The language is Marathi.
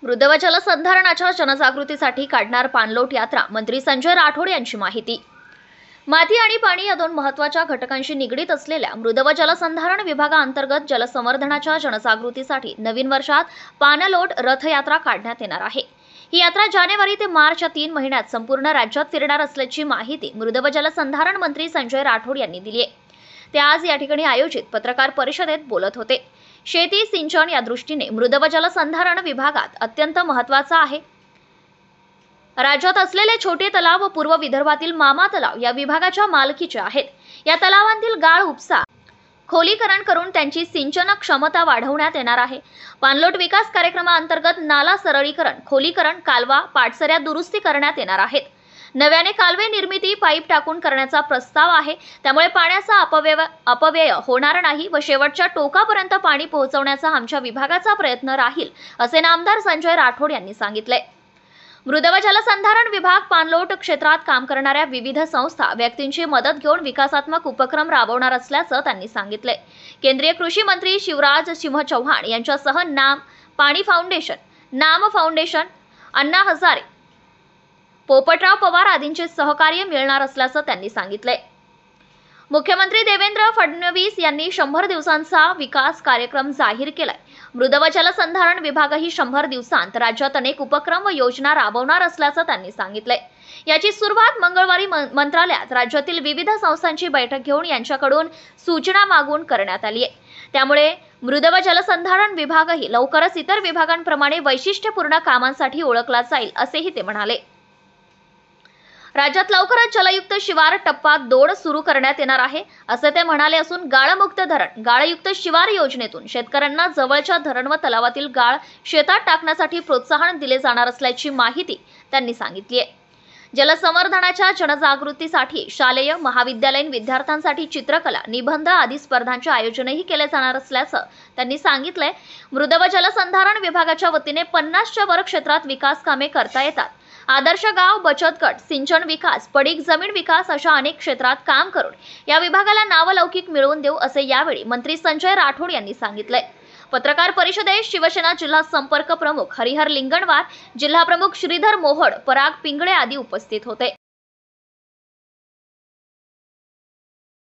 मृद व जलसंधारणाच्या जनजागृतीसाठी काढणार पाणलोट यात्रा मंत्री संजय राठोड यांची माहिती। माती आणि पाणी या दोन महत्त्वाच्या घटकांशी निगडीत असलेल्या मृद व जलसंधारण विभागाअंतर्गत जलसंवर्धनाच्या जनजागृतीसाठी नवीन वर्षात पाणलोट रथयात्रा काढण्यात येणार आहे। ही यात्रा जानेवारी ते मार्च या 3 महिन्यात संपूर्ण राज्यात फिरणार असल्याची माहिती मृद व जलसंधारण मंत्री संजय राठोड यांनी दिली आहे। ते आज या ठिकाणी आयोजित पत्रकार परिषदेत बोलत होते। शेती सिंचन या दृष्टीने मृद व जलसंधारण विभागात अत्यंत महत्त्वाचा आहे। राज्यात असलेले छोटे तलाव व पूर्व विदर्भातील मामा तलाव या विभागाच्या मालकीचे आहेत। या तलावांतील गाळ उपसा खोलीकरण करून त्यांची सिंचन क्षमता वाढवण्यात येणार आहे। पाणलोट विकास कार्यक्रमाअंतर्गत नाला सरळीकरण, खोलीकरण, कालवा, पाटसऱ्या दुरुस्ती करण्यात येणार आहेत। नव्याने कालवे निर्मिती पाईप टाकून करण्याचा प्रस्ताव आहे। त्यामुळे पाण्याचा अपव्यय होणार नाही व शेवटच्या टोकापर्यंत पाणी पोहोचवण्याचा आमच्या विभागाचा प्रयत्न राहील, असे नामदार संजय राठोड यांनी सांगितले। मृद व जलसंधारण विभाग पाणलोट क्षेत्रात काम करणाऱ्या विविध संस्था, व्यक्तींची मदत घेऊन विकासात्मक उपक्रम राबवणार असल्याचं त्यांनी सांगितले। केंद्रीय कृषी मंत्री शिवराज सिंह चौहान यांच्यासह नाम पाणी फाउंडेशन, नाम फाउंडेशन, अण्णा हजारे, पोपटराव पवार आदींचे सहकार्य मिळणार असल्याचं त्यांनी सांगितले। मुख्यमंत्री देवेंद्र फडणवीस यांनी 100 दिवसांचा विकास कार्यक्रम जाहीर केलाय। मृद व जलसंधारण विभागही 100 दिवसांत राज्यात अनेक उपक्रम व योजना राबवणार असल्याचं त्यांनी सांगितले। याची सुरुवात मंगळवारी मंत्रालयात राज्यातील विविध संस्थांची बैठक घेऊन यांच्याकडून सूचना मागून करण्यात आली आहे। त्यामुळे मृद व जलसंधारण विभागही लवकरच इतर विभागांप्रमाणे वैशिष्ट्यपूर्ण कामांसाठी ओळखला जाईल, असेही ते म्हणाले। राज्यात लवकरच जलयुक्त शिवार टप्पा 2 सुरू करण्यात येणार आहे, असे ते म्हणाले असून गाळमुक्त धरण, गाळयुक्त शिवार योजनेतून शेतकऱ्यांना जवळच्या धरण व तलावातील गाळ शेतात टाकण्यासाठी प्रोत्साहन दिले जाणार असल्याची माहिती त्यांनी सांगितली आहे। जलसंवर्धनाच्या जनजागृतीसाठी शालेय, महाविद्यालयीन विद्यार्थ्यांसाठी चित्रकला, निबंध आदी स्पर्धांचे आयोजनही केले जाणार असल्याचं त्यांनी सांगितलंय। मृद व जलसंधारण विभागाच्या वतीने 50च्या वर क्षेत्रात विकास कामे करता येतात। आदर्श गाव, बचत गट, सिंचन विकास, पडीक जमीन विकास अशा अनेक क्षेत्रात काम करून या विभागाला नावलौकिक मिळवून देऊ, असे यावेळी मंत्री संजय राठोड यांनी सांगितले। पत्रकार परिषदेत शिवसेना जिल्हा संपर्क प्रमुख हरिहर लिंगणवार, जिल्हा प्रमुख श्रीधर मोहड, पराग पिंगळे आदी उपस्थित होते।